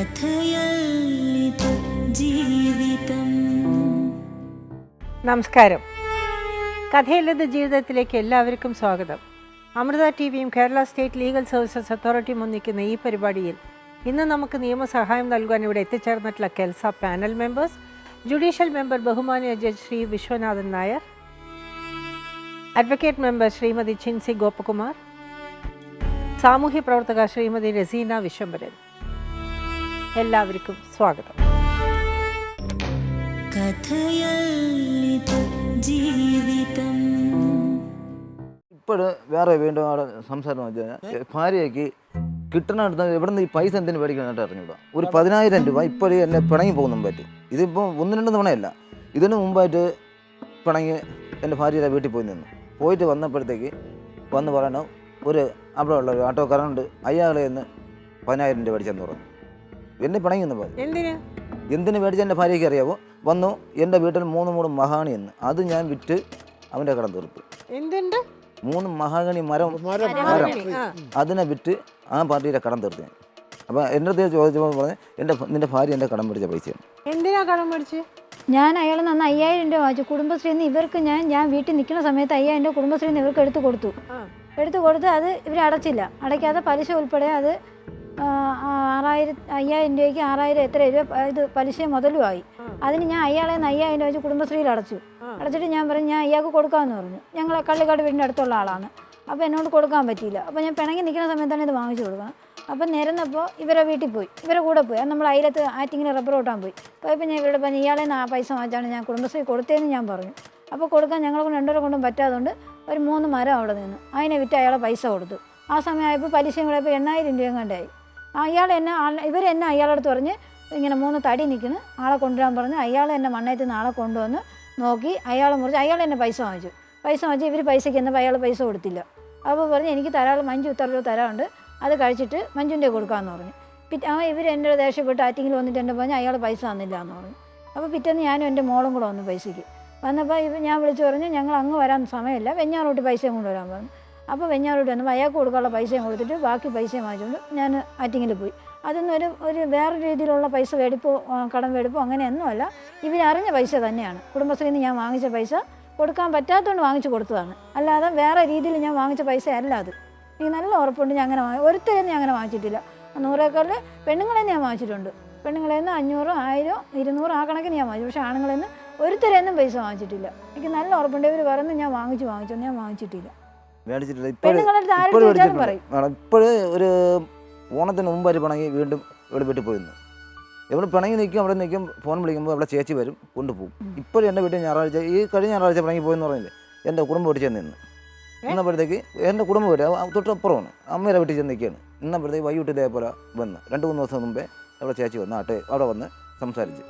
കഥയല്ലിത് ജീവിതം. നമസ്കാരം. കഥയല്ലത് ജീവിതത്തിലേക്ക് എല്ലാവർക്കും സ്വാഗതം. അമൃത ടിവിയും കേരള സ്റ്റേറ്റ് ലീഗൽ സർവീസസ് അതോറിറ്റിയും ഒന്നിക്കുന്ന ഈ പരിപാടിയിൽ ഇന്ന് നമുക്ക് നിയമസഹായം നൽകാൻ ഇവിടെ എത്തിച്ചേർന്നിട്ടുള്ള KELSA panel members, judicial member ബഹുമാന്യ judge Shri Viswanathan Nair, advocate member Shrimati Chinsy Gopakumar, സാമൂഹ്യ പ്രവർത്തക ശ്രീമതി രസീന വിശ്വംഭരൻ. എല്ലാവർക്കും സ്വാഗതം. കഥയല്ലിത് ജീവിതം. ഇപ്പോഴും വേറെ വീണ്ടും അവിടെ സംസാരം വെച്ച് കഴിഞ്ഞാൽ ഭാര്യയ്ക്ക് കിട്ടണടുത്ത് എവിടെ നിന്ന് ഈ പൈസ എന്തിനു മേടിക്കണമെന്നായിട്ട് അറിഞ്ഞൂടാ. ഒരു 10,000 രൂപ ഇപ്പോഴും എന്നെ പിണങ്ങി പോകുന്ന പറ്റും. ഇതിപ്പോൾ 1-2 തവണയല്ല, ഇതിന് മുമ്പായിട്ട് പിണങ്ങി എൻ്റെ ഭാര്യയുടെ വീട്ടിൽ പോയി നിന്നു. പോയിട്ട് വന്നപ്പോഴത്തേക്ക് വന്ന് പറയണം, ഒരു അവിടെ ഉള്ള ഒരു ആട്ടോക്കാരനുണ്ട്, അയാളെ നിന്ന് 10,000 രൂപ മേടിച്ചെന്ന് പറഞ്ഞു. എന്നെ പിണങ്ങി പോയി. എന്തിനു മേടിച്ച എൻ്റെ ഭാര്യയ്ക്ക് അറിയാവോ? വന്നു എൻ്റെ വീട്ടിൽ 3 മൂട് മഹാഗണി എന്ന്, അത് ഞാൻ വിറ്റ് അവൻ്റെ കടം തീർത്തു. 3 മഹാഗണി മരം അതിനെ വിറ്റ് ആ പാർട്ടിയുടെ കടം തീർത്തു. അപ്പോൾ എൻ്റെ അടുത്ത് ചോദിച്ചപ്പോൾ പറഞ്ഞ് നിൻ്റെ ഭാര്യ എൻ്റെ കടം പിടിച്ച പൈസയാണ്. എന്തിനാ കടം മേടിച്ച്? ഞാൻ അയാൾ നിന്ന് 5,000 രൂപ വാങ്ങിച്ചു. കുടുംബശ്രീന്ന് ഇവർക്ക് ഞാൻ വീട്ടിൽ നിൽക്കുന്ന സമയത്ത് 5,000 രൂപ കുടുംബശ്രീന്ന് ഇവർക്ക് എടുത്തു കൊടുത്തു. അത് ഇവർ അടച്ചില്ല. അടയ്ക്കാതെ പലിശ ഉൾപ്പെടെ അത് 5,000 രൂപയ്ക്ക് 6,000 എത്ര രൂപ ഇത് പലിശ മുതലുമായി. അതിന് ഞാൻ അയാളെ 5,000 രൂപ വെച്ച് കുടുംബശ്രീയിൽ അടച്ചിട്ട് ഞാൻ പറഞ്ഞു ഞാൻ ഇയാൾക്ക് കൊടുക്കാമെന്ന് പറഞ്ഞു. ഞങ്ങൾ കള്ളിക്കാട് വീടിൻ്റെ അടുത്തുള്ള ആളാണ്. അപ്പോൾ എന്നോട് കൊടുക്കാൻ പറ്റിയില്ല. അപ്പോൾ ഞാൻ പിണങ്ങി നിൽക്കുന്ന സമയത്താണ് ഇത് വാങ്ങിച്ചു കൊടുക്കണം. അപ്പം നിരന്നപ്പോൾ ഇവരെ വീട്ടിൽ പോയി, ഇവരെ കൂടെ പോയി. അത് നമ്മൾ അയിലത്ത് ആറ്റിങ്ങിന് റബ്ബർ ഓട്ടാൻ പോയപ്പോൾ ഞാൻ ഇവരുടെ പറഞ്ഞു ഇയാളെ പൈസ വാങ്ങിച്ചാണ് ഞാൻ കുടുംബശ്രീ കൊടുത്തതെന്ന് ഞാൻ പറഞ്ഞു. അപ്പോൾ കൊടുക്കാൻ ഞങ്ങളെ കൊണ്ട് 2 കൊണ്ടും പറ്റാത്തതുകൊണ്ട് ഒരു 3 മരം അവിടെ നിന്നു. അതിനെ വിറ്റ് അയാളെ പൈസ കൊടുത്തു. ആ സമയമായപ്പോൾ പലിശയും കൂടെ ഇപ്പോൾ 8,000 രൂപയും കണ്ടായി. ഇവരെന്നെ അയാളടുത്ത് പറഞ്ഞ് ഇങ്ങനെ 3 തടി നിൽക്കുന്നു, ആളെ കൊണ്ടുവരാൻ പറഞ്ഞ് അയാൾ എന്നെ മണ്ണയത്തിൽ നിന്ന് ആളെ കൊണ്ടുവന്ന് നോക്കി അയാൾ മുറിച്ച് അയാൾ എന്നെ പൈസ വാങ്ങിച്ചു. ഇവർ പൈസയ്ക്ക് എന്നപ്പോൾ അയാൾ പൈസ കൊടുത്തില്ല. അപ്പോൾ പറഞ്ഞ് എനിക്ക് തരാനുള്ള 5 ഉത്തരവ് തരാറുണ്ട്, അത് കഴിച്ചിട്ട് മഞ്ജുൻ്റെ കൊടുക്കാമെന്ന് പറഞ്ഞു. ഇവർ എൻ്റെ ദേഷ്യപ്പെട്ട് ആറ്റിങ്ങിൽ വന്നിട്ട് എൻ്റെ പറഞ്ഞ് അയാൾ പൈസ തന്നില്ല എന്ന് പറഞ്ഞു. അപ്പോൾ പിറ്റേന്ന് ഞാനും എൻ്റെ മോളും കൂടെ വന്നു പൈസയ്ക്ക്. വന്നപ്പോൾ ഞാൻ വിളിച്ച് പറഞ്ഞു ഞങ്ങൾ അങ്ങ് വരാൻ സമയമില്ല, വെഞ്ഞാറോട്ട് പൈസയും കൊണ്ടുവരാൻ പറഞ്ഞു. അപ്പോൾ വെഞ്ഞാറോട്ട് വന്നപ്പോൾ അയാൾക്ക് കൊടുക്കാനുള്ള പൈസയും കൊടുത്തിട്ട് ബാക്കി പൈസയും വാങ്ങിച്ചുകൊണ്ട് ഞാൻ ആറ്റിങ്ങിൽ പോയി. അതൊന്നും ഒരു വേറെ രീതിയിലുള്ള പൈസ മേടിപ്പോ കടം മേടിപ്പോ അങ്ങനെയൊന്നുമല്ല, ഇവരറിഞ്ഞ പൈസ തന്നെയാണ്. കുടുംബശ്രീയിൽ നിന്ന് ഞാൻ വാങ്ങിച്ച പൈസ കൊടുക്കാൻ പറ്റാത്തതുകൊണ്ട് വാങ്ങിച്ചു കൊടുത്തതാണ്, അല്ലാതെ വേറെ രീതിയിൽ ഞാൻ വാങ്ങിച്ച പൈസ അല്ല അത്. എനിക്ക് നല്ല ഉറപ്പുണ്ട്. ഞാൻ അങ്ങനെ ഒരുത്തരെന്ന് ഞാൻ അങ്ങനെ വാങ്ങിച്ചിട്ടില്ല. 100 ഏക്കറിൽ പെണ്ണുങ്ങളെന്ന് ഞാൻ വാങ്ങിച്ചിട്ടുണ്ട്. പെണ്ണുങ്ങളിൽ നിന്ന് 500, 1000, 200 ആ കണക്കിന് ഞാൻ വാങ്ങിച്ചു. പക്ഷേ ആണുങ്ങളിൽ നിന്ന് ഒരുത്തരെന്നും പൈസ വാങ്ങിച്ചിട്ടില്ല. എനിക്ക് നല്ല ഉറപ്പുണ്ട്. ഇവർ പറയുന്നത് ഞാൻ വാങ്ങിച്ചൊന്നും ഞാൻ വാങ്ങിച്ചിട്ടില്ല. ഇപ്പോഴേ ഒരു ഓണത്തിന് മുമ്പായിട്ട് പിണങ്ങി വീണ്ടും ഇവിടെ വീട്ടിൽ പോയിരുന്നു. എവിടെ പിണങ്ങി നിൽക്കും, അവിടെ നിൽക്കും, ഫോൺ വിളിക്കുമ്പോൾ അവിടെ ചേച്ചി വരും, കൊണ്ടുപോകും. ഇപ്പോഴും എൻ്റെ വീട്ടിൽ കഴിഞ്ഞ ഞായറാഴ്ച പിണങ്ങി പോയെന്ന് പറഞ്ഞില്ലേ, എൻ്റെ കുടുംബം വീട്ടിൽ ചെന്ന് ഇന്നപ്പോഴത്തേക്ക് എൻ്റെ കുടുംബം വീട് തൊട്ടപ്പുറമാണ്, അമ്മയുടെ വീട്ടിൽ ചെന്ന് നിൽക്കുകയാണ്. ഇന്നപ്പോഴത്തേക്ക് വൈകിട്ട് ഇതേപോലെ വന്ന് 2-3 ദിവസം മുമ്പേ അവിടെ ചേച്ചി വന്ന് അവിടെ വന്ന് സംസാരിച്ച്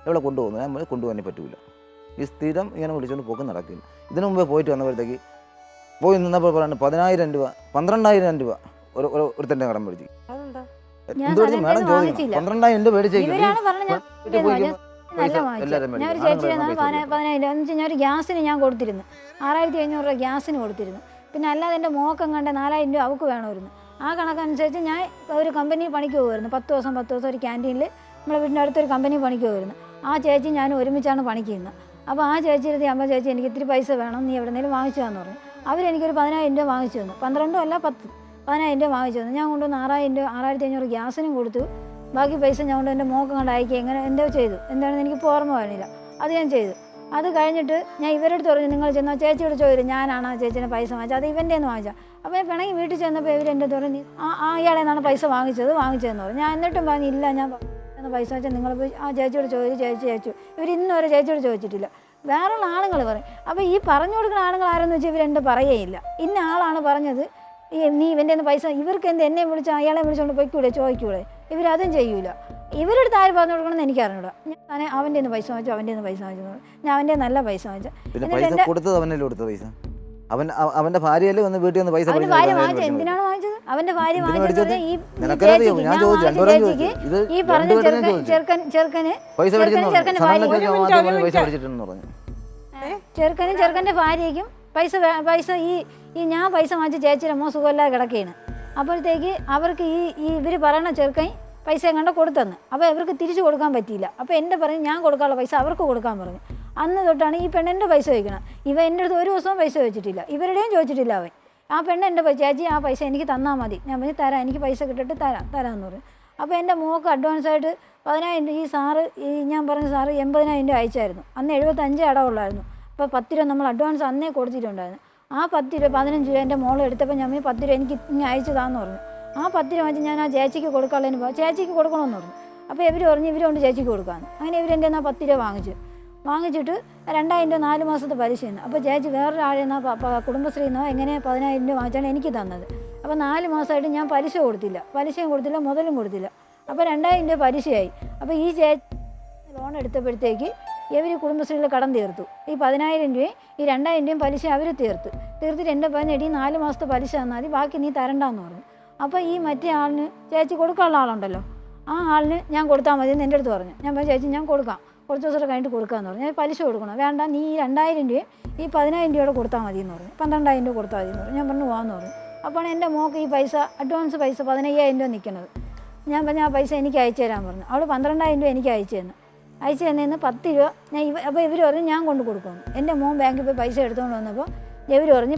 എവിടെ കൊണ്ടുപോകുന്നു. നമ്മൾ കൊണ്ടുപോകാനേ പറ്റൂല, ഈ സ്ഥിരം ഇങ്ങനെ വിളിച്ചുകൊണ്ട് പോക്ക് നടക്കില്ല. ഇതിനു മുമ്പേ പോയിട്ട് വന്നപ്പോഴത്തേക്ക് പോയി നിന്നപ്പോൾ പറയുന്നത് 10,000 രൂപ 12,000 രൂപ ഒരുത്തൻ്റെ കടം മേടിച്ചു. മേഡം ചോദിക്കും 12,000 രൂപ മേടിച്ചേക്കും. ഞാനൊരു ചേച്ചിയുടെ 15,000 ഞാനൊരു ഗ്യാസിന് ഞാൻ കൊടുത്തിരുന്നു, 6,500 രൂപ ഗ്യാസിന് കൊടുത്തിരുന്നു. പിന്നെ അല്ലാതെ എൻ്റെ മോക്കം കണ്ട 4,000 രൂപ അവൾക്ക് വേണമായിരുന്നു. ആ കണക്കനുസരിച്ച് ഞാൻ ഒരു കമ്പനി പണിക്ക് പോകുമായിരുന്നു. 10 ദിവസം ഒരു ക്യാൻറ്റീനിൽ നമ്മളെ വീടിൻ്റെ അടുത്തൊരു കമ്പനി പണിക്ക് പോകുമായിരുന്നു. ആ ചേച്ചി ഞാൻ ഒരുമിച്ചാണ് പണിക്ക് ചെയ്യുന്നത്. അപ്പോൾ ആ ചേച്ചിയുടെ അമ്മ ചേച്ചി എനിക്ക് ഇത്തിരി പൈസ വേണം, നീ എവിടെയെങ്കിലും വാങ്ങിച്ചു തന്നു പറഞ്ഞു. അവരെനിക്കൊരു 10,000 രൂപ വാങ്ങിച്ചു തന്നു. 12 അല്ല 10, 10,000 രൂപ വാങ്ങിച്ചു തന്നു. ഞാൻ കൊണ്ടുവന്ന് 6,500 ഗ്യാസിനും കൊടുത്തു. ബാക്കി പൈസ ഞാൻ കൊണ്ട് എൻ്റെ മോക്കം കണ്ട് അയക്കുക എങ്ങനെ എന്തോ ചെയ്തു, എന്താണെന്ന് എനിക്കിപ്പോൾ ഓർമ്മ വരുന്നില്ല. അത് ഞാൻ ചെയ്തു. അത് കഴിഞ്ഞിട്ട് ഞാൻ ഇവരുടെ അടുത്ത് പറഞ്ഞു നിങ്ങൾ ചെന്നാൽ ചേച്ചിയോട് ചോദിച്ചു ഞാനാണ് ആ ചേച്ചിനെ പൈസ വാങ്ങിച്ചത്, അത് ഇവൻ്റെ നിന്ന് വാങ്ങിച്ചാൽ. അപ്പോൾ ഞാൻ പിണങ്ങി വീട്ടിൽ ചെന്നപ്പോൾ ഇവരെൻ്റെ അടുത്ത് പറഞ്ഞു അയാളെ നിന്നാണ് പൈസ വാങ്ങിച്ചതെന്ന് പറഞ്ഞു. ഞാൻ എന്നിട്ടും പറഞ്ഞു ഇല്ല, ഞാൻ പൈസ വെച്ചാൽ നിങ്ങൾ പോയി ആ ചേച്ചിയോട് ചേച്ചി ഇവർ ഇന്നും വരെ ചേച്ചിയോട് ചോദിച്ചിട്ടില്ല. വേറെയുള്ള ആളുകൾ പറയും. അപ്പോൾ ഈ പറഞ്ഞു കൊടുക്കുന്ന ആളുകൾ ആരെന്ന് വെച്ചാൽ ഇവരെൻ്റെ പറയുകയില്ല. ഇന്ന ആളാണ് പറഞ്ഞത്, നീ ഇവൻ്റെ നിന്ന് പൈസ ഇവർക്ക് എന്നെ വിളിച്ച് അയാളെ വിളിച്ചുകൊണ്ട് പോയിക്കൂടെ ചോദിക്കൂടെ, ഇവരതും ചെയ്യൂല. ഇവരെടുത്ത് ആര് പറഞ്ഞു കൊടുക്കണമെന്ന് എനിക്ക് അറിഞ്ഞൂടാ. ഞാൻ അവൻ്റെ നിന്ന് പൈസ വാങ്ങിച്ചു, അവൻ്റെ നിന്ന് പൈസ വാങ്ങിച്ചു, ഞാൻ അവൻ്റെ നല്ല പൈസ വാങ്ങിച്ചു. അവന്റെ ഭാര്യയല്ലേ വന്ന് വീട്ടിൽ നിന്ന് പൈസ എന്തിനാണ് വാങ്ങിച്ചത്? അവന്റെ ഭാര്യ വാങ്ങിച്ചത് ഈ പറഞ്ഞ ചെറുക്കന്റെ ഭാര്യയ്ക്കും പൈസ ഈ ഞാൻ പൈസ വാങ്ങിച്ച ചേച്ചിയുടെ അമ്മ സുഖമില്ലാതെ കിടക്കുകയാണ്. അപ്പോഴത്തേക്ക് അവർക്ക് ഈ ഇവർ പറയണ ചെറുക്കൻ പൈസ എങ്ങാണ്ട് കൊടുത്തെന്ന്. അപ്പോൾ ഇവർക്ക് തിരിച്ചു കൊടുക്കാൻ പറ്റിയില്ല. അപ്പോൾ എൻ്റെ പറഞ്ഞു ഞാൻ കൊടുക്കാനുള്ള പൈസ അവർക്ക് കൊടുക്കാൻ പറഞ്ഞു. അന്ന് തൊട്ടാണ് ഈ പെണ്ണിൻ്റെ പൈസ ചോദിക്കണം. ഇവ എൻ്റെ അടുത്ത് ഒരു ദിവസവും പൈസ ചോദിച്ചിട്ടില്ല, ഇവരുടെയും ചോദിച്ചിട്ടില്ല അവൻ. ആ പെണ്ണ് എൻ്റെ ചേച്ചി ആ പൈസ എനിക്ക് തന്നാൽ മതി, ഞാൻ പറഞ്ഞു തരാം, എനിക്ക് പൈസ കിട്ടിയിട്ട് തരാമെന്ന് പറഞ്ഞു. അപ്പോൾ എൻ്റെ മോൾക്ക് അഡ്വാൻസായിട്ട് 10,000 ഈ സാറ് ഞാൻ പറഞ്ഞ സാറ് 80,000 രൂപ അയച്ചായിരുന്നു. അന്ന് 75 അടവുള്ളായിരുന്നു. അപ്പോൾ 10 രൂപ നമ്മൾ അഡ്വാൻസ് അന്നേ കൊടുത്തിട്ടുണ്ടായിരുന്നു. ആ 10 രൂപ 15 രൂപ എൻ്റെ മോൾ എടുത്തപ്പോൾ ഞാൻ 10 രൂപ എനിക്ക് ഇങ്ങനെ അയച്ചതാന്ന് പറഞ്ഞു. ആ 10 രൂപ വെച്ച് ഞാൻ ആ ചേച്ചിക്ക് കൊടുക്കാനുള്ളതിന് ചേച്ചിക്ക് കൊടുക്കണമെന്ന് പറഞ്ഞു. അപ്പോൾ ഇവർ പറഞ്ഞു ഇവരുകൊണ്ട് ചേച്ചിക്ക് കൊടുക്കാമെന്ന്. അങ്ങനെ ഇവരെൻ്റെ എന്നാൽ 10 രൂപ വാങ്ങിച്ചിട്ട് 2,000 രൂപ 4 മാസത്തെ പലിശ തന്നു. അപ്പോൾ ചേച്ചി വേറൊരാളെന്നാ കുടുംബശ്രീ എന്നോ എങ്ങനെ 10,000 രൂപ വാങ്ങിച്ചാണ് എനിക്ക് തന്നത്. അപ്പോൾ 4 മാസമായിട്ട് ഞാൻ പലിശയും കൊടുത്തില്ല, മുതലും കൊടുത്തില്ല. അപ്പോൾ 2,000 രൂപ പലിശയായി. അപ്പോൾ ഈ ചേച്ചി ലോൺ എടുത്തപ്പോഴത്തേക്ക് ഇവർ കുടുംബശ്രീയിൽ കടം തീർത്തു. ഈ 10,000 രൂപയും ഈ 2,000 രൂപയും പലിശ അവർ തീർത്തിട്ട് എൻ്റെ പറഞ്ഞെടി 4 മാസത്തെ പലിശ തന്നാൽ മതി, ബാക്കി നീ തരണ്ടെന്ന് പറഞ്ഞു. അപ്പോൾ ഈ മറ്റേ ആളിന് ചേച്ചി കൊടുക്കാനുള്ള ആളുണ്ടല്ലോ, ആ ആളിന് ഞാൻ കൊടുത്താൽ മതി എന്ന് എൻ്റെ അടുത്ത് പറഞ്ഞു. ഞാൻ പറഞ്ഞു ചേച്ചി ഞാൻ കൊടുക്കാം, കുറച്ച് ദിവസം കഴിഞ്ഞിട്ട് കൊടുക്കാമെന്ന് പറഞ്ഞു. ഞാൻ പലിശ കൊടുക്കണം, വേണ്ട നീ ഈ 2,000 രൂപയും ഈ 10,000 രൂപയുടെ കൊടുത്താൽ മതി എന്ന് പറഞ്ഞു. 12,000 രൂപ കൊടുത്താൽ മതി എന്ന് പറഞ്ഞു. ഞാൻ പറഞ്ഞു പോകാമെന്ന് പറഞ്ഞു. അപ്പോൾ എൻ്റെ മോൾക്ക് ഈ പൈസ അഡ്വാൻസ് പൈസ 15,000 രൂപ നിൽക്കുന്നത്. ഞാൻ പറഞ്ഞു ആ പൈസ എനിക്ക് അയച്ചു തരാൻ പറഞ്ഞു. അവൾ 12,000 രൂപ എനിക്ക് അയച്ചു തന്നേന്ന് 10 രൂപ ഞാൻ അപ്പോൾ ഇവർ പറഞ്ഞു ഞാൻ കൊണ്ട് കൊടുക്കുമെന്ന്. എൻ്റെ മോൻ ബാങ്കിൽ പോയി പൈസ എടുത്തുകൊണ്ട് വന്നപ്പോൾ ഇവർ പറഞ്ഞ്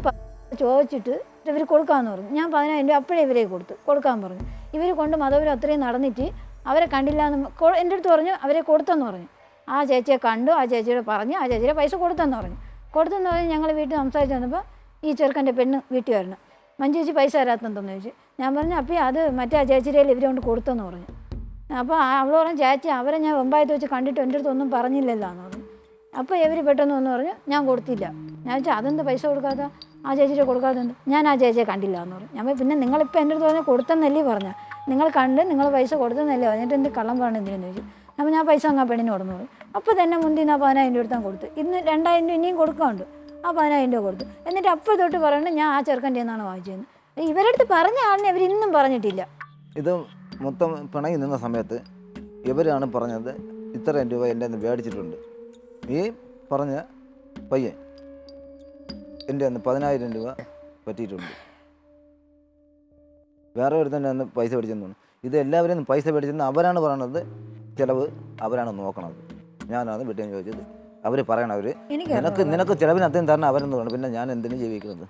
ചോദിച്ചിട്ട് ഇവർ കൊടുക്കാമെന്ന് പറഞ്ഞു. ഞാൻ 10,000 രൂപ അപ്പോഴേ ഇവരെ കൊടുക്കാൻ പറഞ്ഞു. ഇവർ കൊണ്ട് മതപരം അത്രയും നടന്നിട്ട് അവരെ കണ്ടില്ല എന്ന് എൻ്റെ അടുത്ത് പറഞ്ഞു, അവരെ കൊടുത്തെന്ന് പറഞ്ഞു. ആ ചേച്ചിയെ കണ്ടു, ആ ചേച്ചിയോട് പറഞ്ഞ് ആ ചേച്ചിയുടെ പൈസ കൊടുത്തെന്ന് പറഞ്ഞു. ഞങ്ങൾ വീട്ടിൽ സംസാരിച്ച് വന്നപ്പോൾ ഈ ചെറുക്കൻ്റെ പെണ്ണ് വീട്ടിൽ വരണം. മഞ്ജു ചേച്ചി പൈസ തരാത്തെന്ന് ചോദിച്ചു. ഞാൻ പറഞ്ഞു അപ്പോൾ അത് മറ്റേ ആ ചേച്ചിയുടെ ഇവരെ കൊണ്ട് കൊടുത്തെന്ന് പറഞ്ഞു. അപ്പോൾ അവൾ പറഞ്ഞു ചേച്ചി അവരെ ഞാൻ വെമ്പായത്ത് വെച്ച് കണ്ടിട്ട് എൻ്റെ അടുത്ത് ഒന്നും പറഞ്ഞില്ലല്ലോ എന്ന് പറഞ്ഞു. അപ്പോൾ ഇവർ പെട്ടെന്ന് ഒന്ന് പറഞ്ഞു ഞാൻ കൊടുത്തില്ല. ഞാൻ ചോദിച്ചാൽ അതെന്ത് പൈസ കൊടുക്കാത്ത ആ ചേച്ചിയുടെ കൊടുക്കാത്തത് ഞാൻ ആ ചേച്ചിയെ കണ്ടില്ല എന്ന് പറഞ്ഞു. ഞാൻ പിന്നെ നിങ്ങളിപ്പോൾ എൻ്റെ അടുത്ത് പറഞ്ഞാൽ കൊടുത്തെന്നല്ലേ പറഞ്ഞാൽ, നിങ്ങൾ കണ്ട് നിങ്ങൾ പൈസ കൊടുത്തെന്നല്ലേ പറഞ്ഞിട്ട് എൻ്റെ കള്ളം പറഞ്ഞു എന്തിനെന്ന് ചോദിച്ചു. അപ്പോൾ ഞാൻ പൈസ അങ്ങ് ആ പെണ്ണിന് കൊടുന്നു. അപ്പോൾ തന്നെ മുന്തിന്ന് ആ 10,000 രൂപ എടുത്താൽ കൊടുത്തു. ഇന്ന് 2,000 രൂപ ഇനിയും കൊടുക്കാനുണ്ട്. ആ 10,000 രൂപ കൊടുത്തു. എന്നിട്ട് അപ്പോൾ തൊട്ട് പറയണത് ഞാൻ ആ ചെറുക്കൻ്റെ എന്നാണ് വാങ്ങിച്ചതെന്ന്. ഇവരടുത്ത് പറഞ്ഞ ആളിനെ അവർ ഇന്നും പറഞ്ഞിട്ടില്ല. ഇത് മൊത്തം പിണങ്ങി നിന്ന സമയത്ത് ഇവരാണ് പറഞ്ഞത് ഇത്രയും രൂപ എൻ്റെ നിന്ന് മേടിച്ചിട്ടുണ്ട്. ഈ പറഞ്ഞ പയ്യൻ എൻ്റെ അന്ന് 10,000 രൂപ പറ്റിയിട്ടുണ്ട്. വേറെ ഒരു തന്നെ അന്ന് പൈസ മേടിച്ചെന്ന്. ഇത് എല്ലാവരും പൈസ മേടിച്ചെന്ന് അവരാണ് പറയണത്. ചിലവ് അവരാണ് നോക്കണത്. ഞാനാണ് വീട്ടിൽ ചോദിച്ചത്. അവർ പറയണവർ നിനക്ക് ചിലവിന് അത്രയും തരണം അവരെന്ന് പറഞ്ഞു. പിന്നെ ഞാൻ എന്തിനു ജീവിക്കുന്നത്?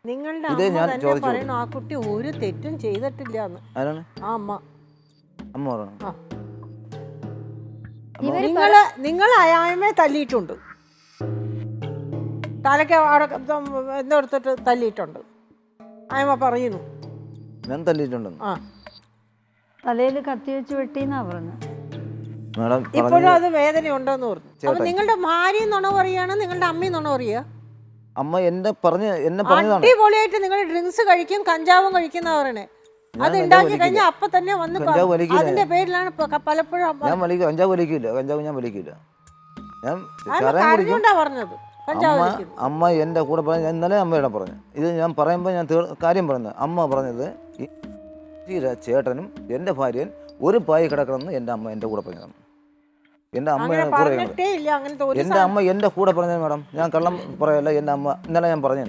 നിങ്ങളുടെ ഇതേ ഞാൻ ചോദിച്ചു. ആ കുട്ടി ഒരു തെറ്റും ചെയ്തിട്ടില്ല എന്ന്. ആരാണ് ആ അമ്മ പറയണം. നിങ്ങൾ അയാമെ തല്ലിയിട്ടുണ്ട്, തലയ്ക്ക് എന്തെടുത്തിട്ട് തല്ലിയിട്ടുണ്ട്. അയാമ പറയുന്നു ഞാൻ തല്ലിയിട്ടുണ്ടെന്ന്. ആ തലയിൽ കത്തി വെച്ച് വെട്ടിന്നാ പറഞ്ഞു. ഇപ്പോഴും അത് വേദന ഉണ്ടോന്ന് പറഞ്ഞു. അപ്പൊ നിങ്ങളുടെ ഭാര്യ നുണ പറയാണ്, നിങ്ങളുടെ അമ്മയും നുണ പറയുക. അമ്മ എന്നെ പറഞ്ഞതാണ്. അടിപൊളിയായിട്ട് നിങ്ങൾ ഡ്രിങ്ക്സ് കഴിക്കും, കഞ്ചാവും കഴിക്കുന്ന പറയണേ. അത് ഉണ്ടാക്കി കഴിഞ്ഞാൽ അപ്പൊ തന്നെ വന്ന് അതിന്റെ പേരിലാണ് പലപ്പോഴും കഞ്ചാവ് വലിക്കില്ല. ഞാൻ വലിക്കില്ല. പറഞ്ഞത് അമ്മ എൻ്റെ കൂടെ പറഞ്ഞ ഇന്നലെ അമ്മയുടെ പറഞ്ഞു. ഇത് ഞാൻ പറയുമ്പോൾ ഞാൻ കാര്യം പറഞ്ഞത്. അമ്മ പറഞ്ഞത് ചേട്ടനും എൻ്റെ ഭാര്യയും ഒരു പായി കിടക്കണമെന്ന് എൻ്റെ അമ്മ എൻ്റെ കൂടെ പറഞ്ഞതാണ്. എൻ്റെ അമ്മയാണ് കൂടെ. എൻ്റെ അമ്മ എൻ്റെ കൂടെ പറഞ്ഞത് മാഡം. ഞാൻ കള്ളം പറയല്ല. എൻ്റെ അമ്മ ഇന്നലെ ഞാൻ പറഞ്ഞു.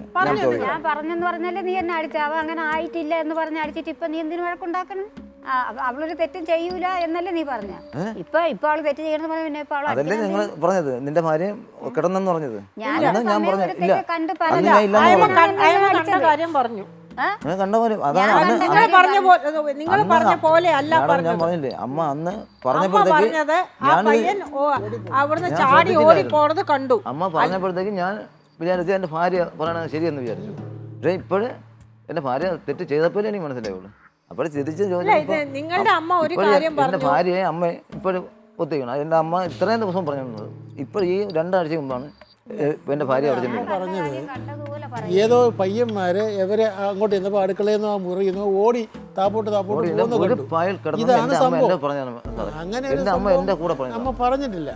ഞാൻ പറഞ്ഞെന്ന് പറഞ്ഞാലേ നീ എന്നെ അടിച്ച. അവ അങ്ങനെ ആയിട്ടില്ല എന്ന് പറഞ്ഞ് അടിച്ചിട്ട് ഇപ്പൊ നീ എന്തിനു വഴക്കുണ്ടാക്കണം? അവളൊരു തെറ്റും ചെയ്യൂല എന്നല്ലേ നീ പറഞ്ഞ. ഇപ്പൊ അവള് തെറ്റ് ചെയ്യണമെന്ന് പറഞ്ഞ പിന്നെ ഇപ്പൊ അതല്ലേ നിങ്ങൾ പറഞ്ഞത് നിന്റെ ഭാര്യ കിടന്നെന്ന് പറഞ്ഞത്. ഞാൻ പറഞ്ഞു ഇല്ല, കണ്ട് അന്ന് ഞാൻ ഇല്ലെന്ന് കാര്യം പറഞ്ഞു. കണ്ട പോലെ അതാണ് നിങ്ങൾ പറഞ്ഞ പോലെ അല്ല ഞാൻ പറഞ്ഞില്ലേ. അമ്മ അന്ന് പറഞ്ഞപ്പോഴത്തേക്ക് അവിടുന്ന് ചാടി ഓടി പോണത് കണ്ടു. അമ്മ പറഞ്ഞപ്പോഴത്തേക്ക് ഞാൻ വിചാരിച്ചു എൻ്റെ ഭാര്യ പറയണത് ശരിയെന്ന് വിചാരിച്ചു. പക്ഷേ ഇപ്പോഴും എൻ്റെ ഭാര്യ തെറ്റ് ചെയ്തപ്പോഴേ എനിക്ക് മനസ്സിലാവുള്ളൂ. അപ്പോൾ തിരിച്ച് നിങ്ങളുടെ അമ്മ ഒരു കാര്യം എൻ്റെ ഭാര്യയെ അമ്മ ഇപ്പോഴും ഒത്തിക്കണം. എൻ്റെ അമ്മ ഇത്രയും ദിവസം പറഞ്ഞിരുന്നത് ഇപ്പോൾ ഈ 2 ആഴ്ച മുമ്പാണ് എൻ്റെ ഭാര്യ പറഞ്ഞത്. ഏതോ പയ്യന്മാര് ഇവരെ അങ്ങോട്ട് ചെന്നപ്പോൾ അടുക്കളയിൽ നിന്ന് ആ മുറിയിൽ നിന്ന് ഓടി താപ്പോട്ട് ഇതാണ് സംഭവം. അങ്ങനെ അമ്മ പറഞ്ഞിട്ടില്ല.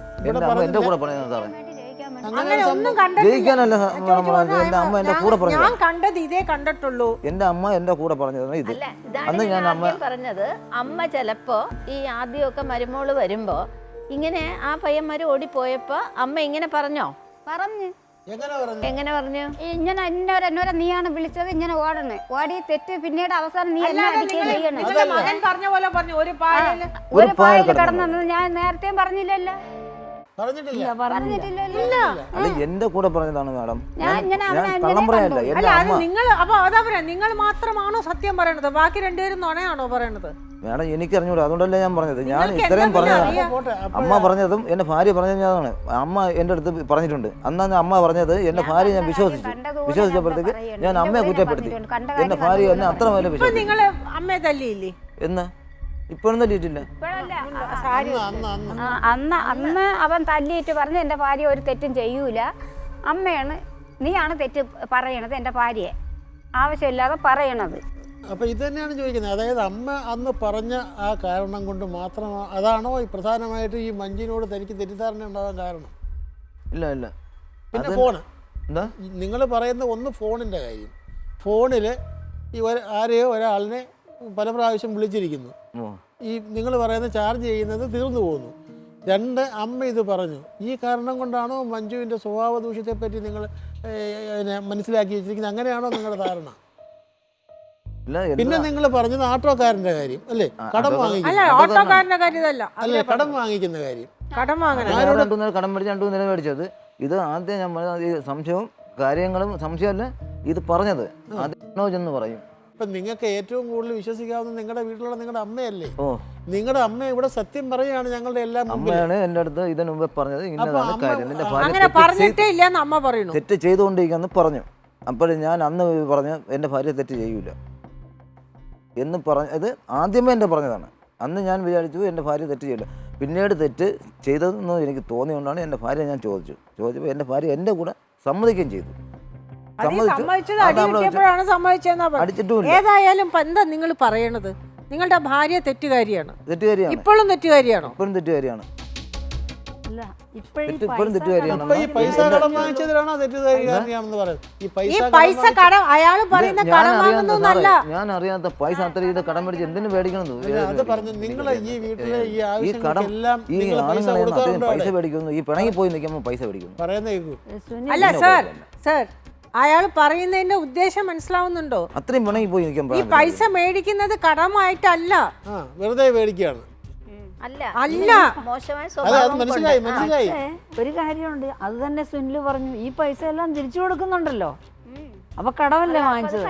ഞാൻ കണ്ടത് ഇതേ കണ്ടിട്ടുള്ളൂ. എന്റെ അമ്മ എന്റെ കൂടെ പറഞ്ഞത് ഇത്. അന്ന് ഞാൻ പറഞ്ഞത് അമ്മ ചിലപ്പോ ഈ ആദ്യമൊക്കെ മരുമോള് വരുമ്പോ ഇങ്ങനെ ആ പയ്യന്മാര് ഓടിപ്പോയപ്പോ അമ്മ ഇങ്ങനെ പറഞ്ഞു എങ്ങനെ പറഞ്ഞു ഇങ്ങനെ എന്നോരെ നീയാണ് വിളിച്ചത്, ഇങ്ങനെ ഓടണേ, ഓടി തെറ്റ് പിന്നീട് അവസാനം നീ എന്നെ അടിക്കുകയും ചെയ്യണം. മകൻ പറഞ്ഞ പോലെ പറഞ്ഞു ഒരു പായൽ ഒരു പായൽ കിടന്നത് ഞാൻ നേരത്തെ പറഞ്ഞില്ലല്ലോ. അല്ല എന്റെ കൂടെ പറഞ്ഞതാണ് മാഡം. ഞാൻ കള്ളം പറയല്ല. എന്റെ അല്ല അത് അമ്മ നിങ്ങൾ അപ്പൊ അതാ പറയാ, നിങ്ങൾ മാത്രമാണോ സത്യം പറയണത്, ബാക്കി രണ്ടുപേരും നുണയാണോ പറയണത്? മാഡം എനിക്ക് അറിഞ്ഞൂടാ, അതുകൊണ്ടല്ലേ ഞാൻ പറഞ്ഞത്. ഞാൻ ഇത്രയും പറഞ്ഞതാണ്. അമ്മ പറഞ്ഞതും എന്റെ ഭാര്യ പറഞ്ഞതാണ്. അമ്മ എന്റെ അടുത്ത് പറഞ്ഞിട്ടുണ്ട്. അന്നാണ് അമ്മ പറഞ്ഞത്. എന്റെ ഭാര്യ ഞാൻ വിശ്വസിച്ചപ്പോഴത്തേക്ക് ഞാൻ അമ്മയെ കുറ്റപ്പെടുത്തി. എന്റെ ഭാര്യ എന്നെ അത്ര വരെ വിശ്വസിച്ചു. നിങ്ങള് അമ്മയെ തല്ലിയില്ലേ? എന്ന് ഇപ്പോഴും തല്ലിയിട്ടില്ല. അന്ന് അവൻ തല്ലിയിട്ട് പറഞ്ഞു എന്റെ ഭാര്യ ഒരു തെറ്റും ചെയ്യൂല, അമ്മയാണ് നീയാണ് തെറ്റ് പറയണത്, എന്റെ ഭാര്യയെ ആവശ്യമില്ലാതെ പറയണത്. അപ്പൊ ഇത് തന്നെയാണ് ചോദിക്കുന്നത്. അതായത് അമ്മ അന്ന് പറഞ്ഞ ആ കാരണം കൊണ്ട് മാത്രമോ അതാണോ പ്രധാനമായിട്ട് ഈ മഞ്ജുവിനോട് തനിക്ക് തെറ്റിദ്ധാരണ ഉണ്ടാകാൻ കാരണം? ഇല്ല. പിന്നെ ഫോണ് എന്താ നിങ്ങൾ പറയുന്ന ഒന്ന് ഫോണിന്റെ കാര്യം. ഫോണിൽ ഈ ആരെയോ ഒരാളിനെ പല പ്രാവശ്യം വിളിച്ചിരിക്കുന്നു. ഈ നിങ്ങൾ പറയുന്ന ചാർജ് ചെയ്യുന്നത് തീർന്നു പോകുന്നു. രണ്ട്, അമ്മ ഇത് പറഞ്ഞു. ഈ കാരണം കൊണ്ടാണോ മഞ്ജുവിൻ്റെ സ്വഭാവ ദൂഷ്യത്തെപ്പറ്റി നിങ്ങൾ മനസ്സിലാക്കി വെച്ചിരിക്കുന്നത്? അങ്ങനെയാണോ നിങ്ങളുടെ ധാരണ? പിന്നെ നിങ്ങൾ പറഞ്ഞത് ഓട്ടോക്കാരൻ്റെ കാര്യം അല്ലേ? കടം വാങ്ങിക്കുന്ന അല്ലേ? കടം വാങ്ങിക്കുന്ന കാര്യം. കടം വാങ്ങണം. കടം മേടിച്ച് 2 നില മേടിച്ചത്. ഇത് ആദ്യം ഞാൻ സംശയവും കാര്യങ്ങളും സംശയമല്ല ഇത് പറഞ്ഞത് എന്ന് പറയും. ഇപ്പം നിങ്ങൾക്ക് ഏറ്റവും കൂടുതൽ വിശ്വസിക്കാവുന്ന നിങ്ങളുടെ വീട്ടിലുള്ള നിങ്ങളുടെ അമ്മയല്ലേ? നിങ്ങളുടെ അമ്മ ഇവിടെ സത്യം പറയുകയാണ്. ഞങ്ങളുടെ എല്ലാം അമ്മയാണ് എൻ്റെ അടുത്ത് ഇതിനു മുമ്പേ പറഞ്ഞത് ഇന്നതാണ് കാര്യം, നിന്റെ ഭാര്യ തെറ്റ് ചെയ്തുകൊണ്ടിരിക്കുകയെന്ന് പറഞ്ഞു. അപ്പോൾ ഞാൻ അന്ന് പറഞ്ഞു എൻ്റെ ഭാര്യ തെറ്റ് ചെയ്യൂല എന്ന് പറഞ്ഞത് ആദ്യമേ എൻ്റെ പറഞ്ഞതാണ്. അന്ന് ഞാൻ വിചാരിച്ചു എൻ്റെ ഭാര്യ തെറ്റ് ചെയ്യില്ല. പിന്നീട് തെറ്റ് ചെയ്തതെന്ന് എനിക്ക് തോന്നിയുകൊണ്ടാണ് എൻ്റെ ഭാര്യ ഞാൻ ചോദിച്ചപ്പോൾ എൻ്റെ ഭാര്യ എൻ്റെ കൂടെ സമ്മതിക്കുകയും ചെയ്തു. ഏതായാലും എന്താ നിങ്ങൾ പറയണത്? നിങ്ങളുടെ ഭാര്യ തെറ്റുകാരിയാണ്. ഇപ്പോഴും തെറ്റുകാരിയാണോ? ഇപ്പോഴും തെറ്റുകാരിയാണ്. ഞാൻ അറിയാത്ത പൈസ അത്ര ചെയ്ത് കടം മേടിച്ച് എന്തിനു മേടിക്കണത്? ഈ ആണുങ്ങളെ പൈസ മേടിക്കുന്നു. ഈ പിണങ്ങി പോയി നിൽക്കുമ്പോൾ പൈസ മേടിക്കുന്നു. അല്ല സർ അയാൾ പറയുന്നതിന്റെ ഉദ്ദേശം മനസ്സിലാവുന്നുണ്ടോ? അത്രയും പിണങ്ങി പോയി നിൽക്കുമ്പോൾ ഈ പൈസ മേടിക്കുന്നത് കടമായിട്ടല്ല, വെറുതെ മേടിക്കുകയാണ്. അല്ല മനസ്സിലായി. ഒരു കാര്യമുണ്ട്, അത് തന്നെ സുനില് പറഞ്ഞു. ഈ പൈസ എല്ലാം തിരിച്ചു കൊടുക്കുന്നുണ്ടല്ലോ, അപ്പൊ കടവല്ലേ വാങ്ങിച്ചത്?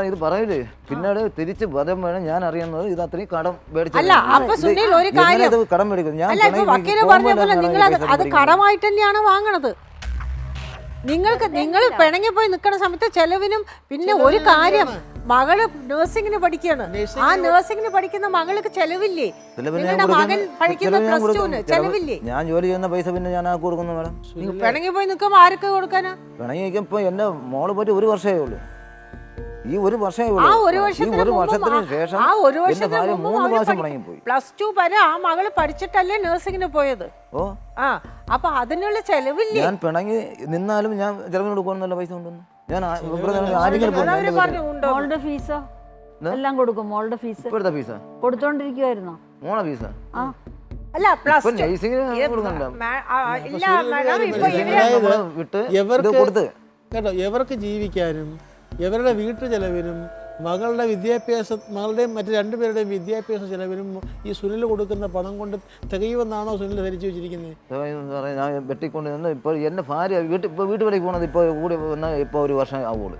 ഇത് പറയില്ലേ പിന്നീട് തിരിച്ച് വധം വേണം. ഞാൻ അറിയുന്നത് ഇത് അത്രയും കടം കടം മേടിക്കുന്നത്. ഞാൻ അത് കടമായിട്ട് തന്നെയാണ് വാങ്ങണത്. നിങ്ങൾ പിണങ്ങി പോയി നിൽക്കുന്ന സമയത്ത് ചെലവിനും. പിന്നെ ഒരു കാര്യം, മകള് നഴ്സിംഗിന് പഠിക്കുകയാണ്. ആ നഴ്സിംഗിന് പഠിക്കുന്ന മകൾക്ക് ചെലവില്ലേ? നിങ്ങളുടെ മകൻ പഠിക്കുന്ന +2 ചെലവില്ലേ? ഞാൻ ജോലി ചെയ്യുന്ന പൈസ പിന്നെ ഞാൻ കൊടുക്കുന്നു മേഡം. പിണങ്ങി പോയി നിൽക്കുമ്പോ ആരൊക്കെ കൊടുക്കാനാ? പിണങ്ങി നിൽക്കുമ്പോ എന്റെ മോള് പോയിട്ട് 1 വർഷമേ ഉള്ളൂ. ഈ 1 വർഷമേ ഉള്ളൂ. ഒരു വർഷത്തിന് ശേഷം +2 വരെ ആ മകള് പഠിച്ചിട്ടല്ലേ നഴ്സിംഗിന് പോയത്. അപ്പൊ അതിനുള്ള ചെലവില്ലേ? ഞാൻ പിണങ്ങി നിന്നാലും ഞാൻ ചെലവിന് കൊടുക്കുവാനുള്ള പൈസ ഉണ്ടെന്ന് ഞാൻ മോളുടെ ഫീസോ എല്ലാം കൊടുക്കും. മോളുടെ ഫീസ് ഇപ്പോഴത്തെ ഫീസാ കൊടുത്തോണ്ടിരിക്കുവായിരുന്നോ? മോളെ ഫീസാ അല്ല കേട്ടോ, എവർക്ക് ജീവിക്കാനും ഇവരുടെ വീട്ടു ചെലവിനും മകളുടെ വിദ്യാഭ്യാസം, മകളുടെയും മറ്റു 2 പേരുടെയും വിദ്യാഭ്യാസ ചെലവിനും ഈ സുനിൽ കൊടുക്കുന്ന പണം കൊണ്ട് തികയുമെന്നാണോ സുനിൽ ധരിച്ചു വെച്ചിരിക്കുന്നത്? ഞാൻ വെട്ടിക്കൊണ്ട് നിന്ന് ഇപ്പോൾ എൻ്റെ ഭാര്യ വീട്ടുവിലേക്ക് പോകണത് ഇപ്പോൾ കൂടി വന്നാൽ ഇപ്പോൾ 1 വർഷം ആവുള്ളൂ.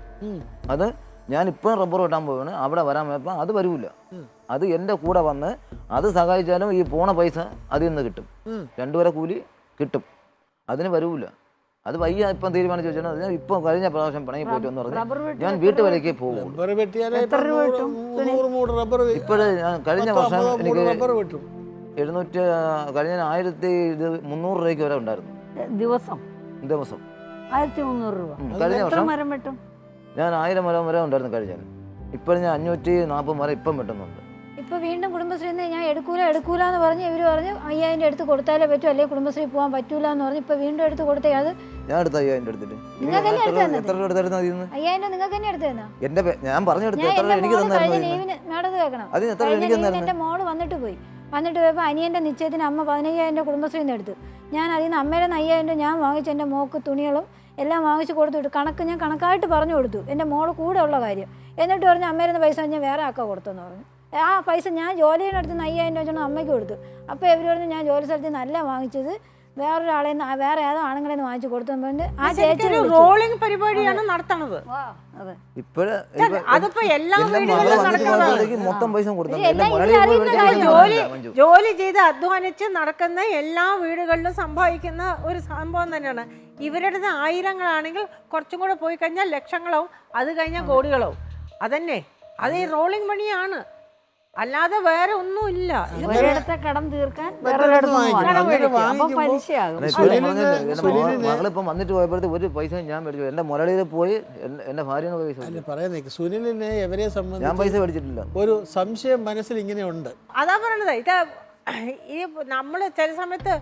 അത് ഞാൻ ഇപ്പോൾ റബ്ബർ വെട്ടാൻ പോവുകയാണ്. അവിടെ വരാൻ പോയപ്പോൾ അത് വരൂല. അത് എൻ്റെ കൂടെ വന്ന് അത് സഹായിച്ചാലും ഈ പോണ പൈസ അതിൽ നിന്ന് കിട്ടും. 2 പേരെ കൂലി കിട്ടും. അതിന് വരൂല. അത് വയ്യ ഇപ്പം തീരുമാനിച്ചു വെച്ചാൽ ഇപ്പം കഴിഞ്ഞ പ്രാവശ്യം പിണങ്ങി പോയിട്ട് എന്ന് പറഞ്ഞാൽ ഞാൻ വീട്ടുവിലേക്ക് പോകും. ഇപ്പോഴേ കഴിഞ്ഞ വർഷം എനിക്ക് 700 കഴിഞ്ഞ 1300 രൂപയ്ക്ക് വരെ ഉണ്ടായിരുന്നു ദിവസം. 1300 രൂപ. കഴിഞ്ഞ വർഷം ഞാൻ 1000 മരം വരെ ഉണ്ടായിരുന്നു കഴിഞ്ഞാൽ. ഇപ്പോഴും ഞാൻ 540 വരെ ഇപ്പം വെട്ടുന്നുണ്ട്. ഇപ്പൊ വീണ്ടും കുടുംബശ്രീന്ന് ഞാൻ എടുക്കൂല എന്ന് പറഞ്ഞ് ഇവര് പറഞ്ഞു 5000 എടുത്ത് കൊടുത്താലേ പറ്റൂ, അല്ലെങ്കിൽ കുടുംബശ്രീ പോകാൻ പറ്റൂല എന്ന് പറഞ്ഞു. ഇപ്പൊ വീണ്ടും എടുത്ത് കൊടുത്തേ. അത് ഞാൻ എടുത്ത 5000 എടുത്തിട്ട് നിങ്ങൾക്ക് തന്നെ എടുത്തു 5000 നിങ്ങൾക്ക് തന്നെ എടുത്തു തന്നാ? ഞാൻ പറഞ്ഞെടുത്ത് എനിക്ക് നടന്ന് കേൾക്കണം. എന്റെ മോള് വന്നിട്ട് പോയി. വന്നിട്ട് പോയപ്പോൾ അനിയൻ്റെ നിശ്ചയത്തിന് അമ്മ 15,000 രൂപ കുടുംബശ്രീയിൽ നിന്ന് എടുത്തു. ഞാൻ അതിൽ നിന്ന് അമ്മയുടെ 5,000 രൂപ ഞാൻ വാങ്ങിച്ച് എൻ്റെ മോൾക്ക് തുണികളും എല്ലാം വാങ്ങിച്ച് കൊടുത്തു. കണക്ക് ഞാൻ കണക്കായിട്ട് പറഞ്ഞു കൊടുത്തു, എൻ്റെ മോള് കൂടെ ഉള്ള കാര്യം. എന്നിട്ട് പറഞ്ഞു അമ്മേരുന്ന പൈസ ഞാൻ വേറെ ആക്കാൻ കൊടുത്തെന്ന് പറഞ്ഞു. ആ പൈസ ഞാൻ ജോലി ചെയ്യുന്നിടത്ത് 5,000 രൂപ വെച്ചാൽ അമ്മയ്ക്ക് കൊടുത്തു. അപ്പോൾ ഇവർ പറഞ്ഞു ഞാൻ ജോലി സ്ഥലത്ത് നല്ല വാങ്ങിച്ചത് വേറൊരാളെ വേറെ ഏതോ ആണുങ്ങളെ നിന്ന് വാങ്ങിച്ചു കൊടുത്തു. ആ ചേച്ചി റോളിംഗ് പരിപാടിയാണ് നടത്തണത്. അതിപ്പോ എല്ലാ വീടുകളിലും മൊത്തം പൈസ ജോലി ചെയ്ത് അധ്വാനിച്ച് നടക്കുന്ന എല്ലാ വീടുകളിലും സംഭവിക്കുന്ന ഒരു സംഭവം തന്നെയാണ്. ഇവരുടെ ആയിരങ്ങളാണെങ്കിൽ കുറച്ചും കൂടെ പോയി കഴിഞ്ഞാൽ ലക്ഷങ്ങളാവും, അത് കഴിഞ്ഞാൽ കോടികളാവും. അതന്നെ, അത് ഈ റോളിംഗ് മണിയാണ്, അല്ലാതെ വേറെ ഒന്നുമില്ല. ഒരിടത്തെ കടം തീർക്കാൻ മകളിപ്പം വന്നിട്ട് പോയപ്പോഴത്തെ ഒരു പൈസ ഞാൻ മേടിച്ചു. എന്റെ മുരളിയിൽ പോയി എന്റെ ഭാര്യ പൈസ പറയുന്നേ. സുനിലിനെ എവരെ സംബന്ധിച്ച് ഞാൻ പൈസ മേടിച്ചിട്ടില്ല. ഒരു സംശയം മനസ്സിൽ ഇങ്ങനെ ഉണ്ട്. അതാ പറയണത്. ഇത് ഈ നമ്മൾ ചില സമയത്ത്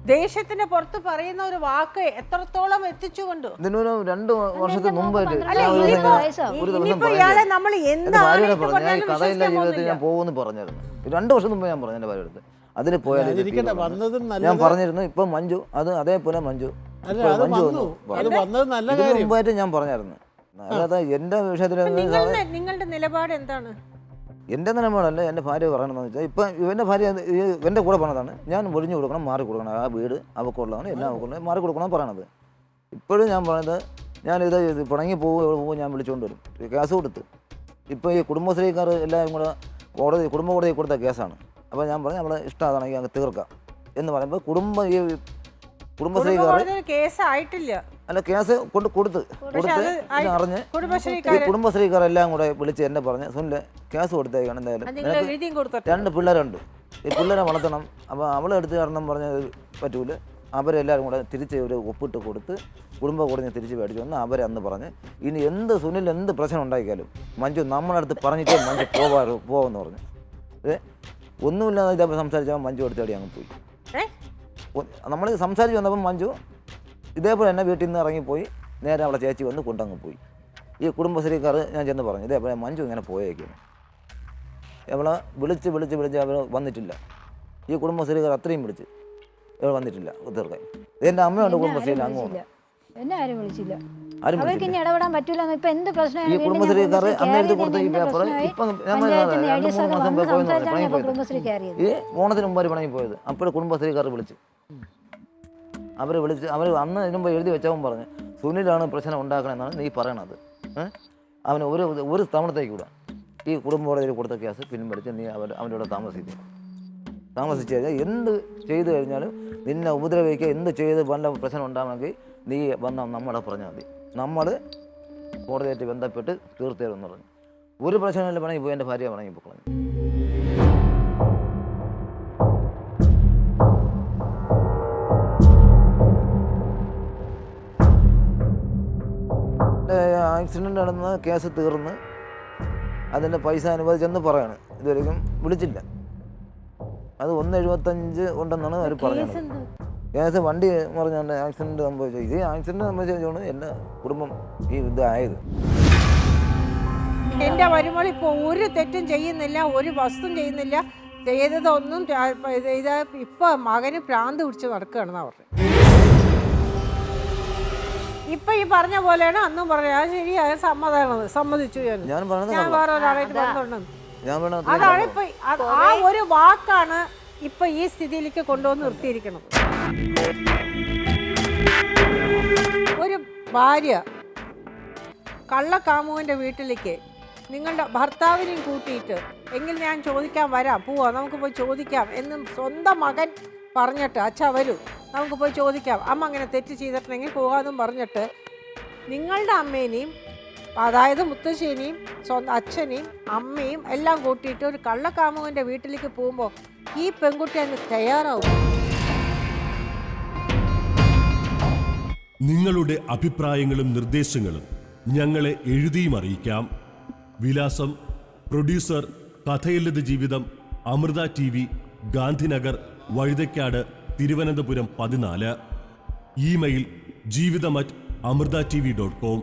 ദേഷ്യത്തിന്റെ പുറത്ത് പറയുന്ന ഒരു വാക്ക് എത്രത്തോളം എത്തിച്ചുകൊണ്ട് 2 വർഷത്തിന് മുമ്പായിട്ട് ഇയാളെ നമ്മൾ കഥയില്ല ജീവിതത്തിൽ ഞാൻ പോകുമെന്ന് പറഞ്ഞായിരുന്നു. 2 വർഷം മുമ്പ് ഞാൻ പറഞ്ഞു എന്റെ ഭാര്യ അടുത്ത്. അതിൽ പോയാൽ ഞാൻ പറഞ്ഞിരുന്നു. ഇപ്പൊ മഞ്ജു അത് അതേപോലെ മഞ്ജു മുമ്പായിട്ട് ഞാൻ പറഞ്ഞായിരുന്നു. അല്ലാതെ എന്റെ വിഷയത്തിൽ നിങ്ങളുടെ നിലപാട് എന്താണ്? എൻ്റെ നിലപാടല്ല, എൻ്റെ ഭാര്യ പറയണമെന്ന് വെച്ചാൽ ഇപ്പം ഇവൻ്റെ ഭാര്യ എൻ്റെ കൂടെ പറഞ്ഞതാണ്. ഞാൻ ഒഴിഞ്ഞു കൊടുക്കണം, മാറി കൊടുക്കണം, ആ വീട് അവക്കുള്ളതാണ്, എല്ലാം അവക്കുള്ളത്, മാറി കൊടുക്കണം പറയണത്. ഇപ്പോഴും ഞാൻ പറയുന്നത് ഞാനിത് പിണങ്ങി പോകും ഞാൻ വിളിച്ചുകൊണ്ട് വരും, കേസ് കൊടുത്ത്. ഇപ്പോൾ ഈ കുടുംബശ്രീക്കാർ എല്ലാവരും കൂടെ കുടുംബ കോടതി കൊടുത്ത കേസാണ്. അപ്പോൾ ഞാൻ പറഞ്ഞു നമ്മളെ ഇഷ്ടം അതാണെങ്കിൽ അങ്ങ് തീർക്കാം എന്ന് പറയുമ്പോൾ കുടുംബശ്രീക്കാർ കേസായിട്ടില്ല, അല്ല കേസ് കൊടുത്ത് അറിഞ്ഞ് കുടുംബശ്രീക്കാരെല്ലാം കൂടെ വിളിച്ച് എന്നെ പറഞ്ഞ് സുനിലെ കേസ് കൊടുത്തേക്കാണ്, എന്തായാലും 2 പിള്ളേരുണ്ട്, ഈ പിള്ളേരെ വളർത്തണം, അപ്പോൾ അവളെ എടുത്ത് കാരണം പറഞ്ഞ പറ്റൂല. അവരെല്ലാവരും കൂടെ തിരിച്ച് ഒരു ഒപ്പിട്ട് കൊടുത്ത് കുടുംബ കോടതി തിരിച്ച് മേടിച്ചു വന്ന് അവരെ അന്ന് പറഞ്ഞ് ഇനി സുനിൽ എന്ത് പ്രശ്നം ഉണ്ടാക്കിയാലും മഞ്ജു നമ്മളടുത്ത് പറഞ്ഞിട്ടേ മഞ്ജു പോവെന്ന് പറഞ്ഞു. ഒന്നുമില്ലാതെ ഇതേ സംസാരിച്ചപ്പോൾ മഞ്ജു എടുത്തേടി അങ്ങ് പോയി. നമ്മൾ സംസാരിച്ച് വന്നപ്പം മഞ്ജു ഇതേപോലെ തന്നെ വീട്ടിൽ നിന്ന് ഇറങ്ങിപ്പോയി നേരെ അവളെ ചേച്ചി വന്ന് കൊണ്ടങ്ങ് പോയി. ഈ കുടുംബശ്രീക്കാർ ഞാൻ ചെന്ന് പറഞ്ഞു ഇതേപോലെ മഞ്ജു ഇങ്ങനെ പോയേക്കാണ്. അവളെ വിളിച്ച് അവർ വന്നിട്ടില്ല. ഈ കുടുംബശ്രീക്കാർ അത്രയും വിളിച്ച് ഇവൾ വന്നിട്ടില്ല തീർക്കാൻ. എൻ്റെ അമ്മയുണ്ട് കുടുംബശ്രീയിൽ അങ്ങോട്ട് എന്നെ ആരും വിളിച്ചില്ല. അവർക്ക് ഇനി ഇടപെടാൻ പറ്റൂല. ഇപ്പൊ എന്ത് പ്രശ്നം ഈ കുടുംബശ്രീക്കാർ അന്നേരത്ത് കൊടുത്ത ഈ പേപ്പർ ഇപ്പം ഈ ഓണത്തിന് മുമ്പ് പണങ്ങി പോയത്. അപ്പോൾ കുടുംബശ്രീക്കാർ വിളിച്ച് അവർ അന്ന് ഇതിന് മുമ്പ് എഴുതി വെച്ചവൻ പറഞ്ഞ് സുനിലാണ് പ്രശ്നം ഉണ്ടാക്കണമെന്നാണ് നീ പറയണത്. അവന് ഒരു തവണത്തേക്ക് കൂടെ ഈ കുടുംബ കോടതിയിൽ കൊടുത്ത കേസ് പിൻവലിച്ച് നീ അവൻ്റെ കൂടെ താമസിച്ച് കഴിഞ്ഞാൽ എന്ത് ചെയ്തു കഴിഞ്ഞാലും നിന്നെ ഉപദ്രവിക്കുക, എന്ത് ചെയ്ത് വല്ല പ്രശ്നം ഉണ്ടാകണമെങ്കിൽ നീ വന്ന നമ്മളെ പറഞ്ഞാൽ മതി, നമ്മൾ കോടതിയായിട്ട് ബന്ധപ്പെട്ട് തീർത്തേരെന്ന് പറഞ്ഞു. ഒരു പ്രശ്നമില്ല പണങ്ങി പോയി, എൻ്റെ ഭാര്യ പണങ്ങി പോയി. ആക്സിഡൻ്റ് നടന്ന കേസ് തീർന്ന് അതിൻ്റെ പൈസ അനുവദിച്ചെന്ന് പറയാണ്. ഇതുവരെയും വിളിച്ചില്ല. അത് 1.75 ഉണ്ടെന്നാണ് അവർ പറഞ്ഞത്. കേസ് വണ്ടി പറഞ്ഞുകൊണ്ട് ആക്സിഡൻറ്റ് സംഭവിച്ചത്. ഇത് ആക്സിഡൻറ്റ് സംഭവിച്ചുകൊണ്ട് എൻ്റെ കുടുംബം ഈ ഇതായത്. എൻ്റെ വരുമ്പോൾ ഇപ്പോൾ ഒരു തെറ്റും ചെയ്യുന്നില്ല, ഒരു വസ്തുവും ചെയ്യുന്നില്ല, ചെയ്തതൊന്നും ഇത് ഇപ്പം മകന് ഭ്രാന്ത് പിടിച്ച് നടക്കുകയാണെന്നാണ് പറഞ്ഞത്. ഇപ്പൊ ഈ പറഞ്ഞ പോലെയാണ് അന്നും പറഞ്ഞത്. അത് ശരിയായ സമ്മതിച്ചു. ഞാൻ വേറെ ഒരാളായിട്ട് ബന്ധമുണ്ടെന്ന്. അതാണ് ഇപ്പൊ ആ ഒരു വാക്കാണ് ഇപ്പൊ ഈ സ്ഥിതിയിലേക്ക് കൊണ്ടുവന്ന് നിർത്തിയിരിക്കുന്നത്. ഒരു ഭാര്യ കള്ളക്കാമുവിന്റെ വീട്ടിലേക്ക് നിങ്ങളുടെ ഭർത്താവിനെയും കൂട്ടിയിട്ട് എങ്കിൽ ഞാൻ ചോദിക്കാൻ വരാം, പോവാ നമുക്ക് പോയി ചോദിക്കാം എന്നും സ്വന്തം മകൻ പറഞ്ഞിട്ട് അച്ഛാ വരൂ നമുക്ക് പോയി ചോദിക്കാം, അമ്മ അങ്ങനെ തെറ്റ് ചെയ്തിട്ടുണ്ടെങ്കിൽ പോകാമെന്നും പറഞ്ഞിട്ട് നിങ്ങളുടെ അമ്മേനെയും അതായത് മുത്തശ്ശേനെയും സ്വന്തം അച്ഛനെയും അമ്മയും എല്ലാം കൂട്ടിയിട്ട് ഒരു കള്ളക്കാമുവിൻ്റെ വീട്ടിലേക്ക് പോകുമ്പോൾ ഈ പെൺകുട്ടി അതിന് തയ്യാറാവും. നിങ്ങളുടെ അഭിപ്രായങ്ങളും നിർദ്ദേശങ്ങളും ഞങ്ങളെ എഴുതിയും അറിയിക്കാം. വിലാസം: പ്രൊഡ്യൂസർ കഥയില്ലത് ജീവിതം, അമൃത TV, ഗാന്ധിനഗർ, വഴുതയ്ക്കാട്, തിരുവനന്തപുരം 14. ഇമെയിൽ: ജീവിതം@amritatv.com.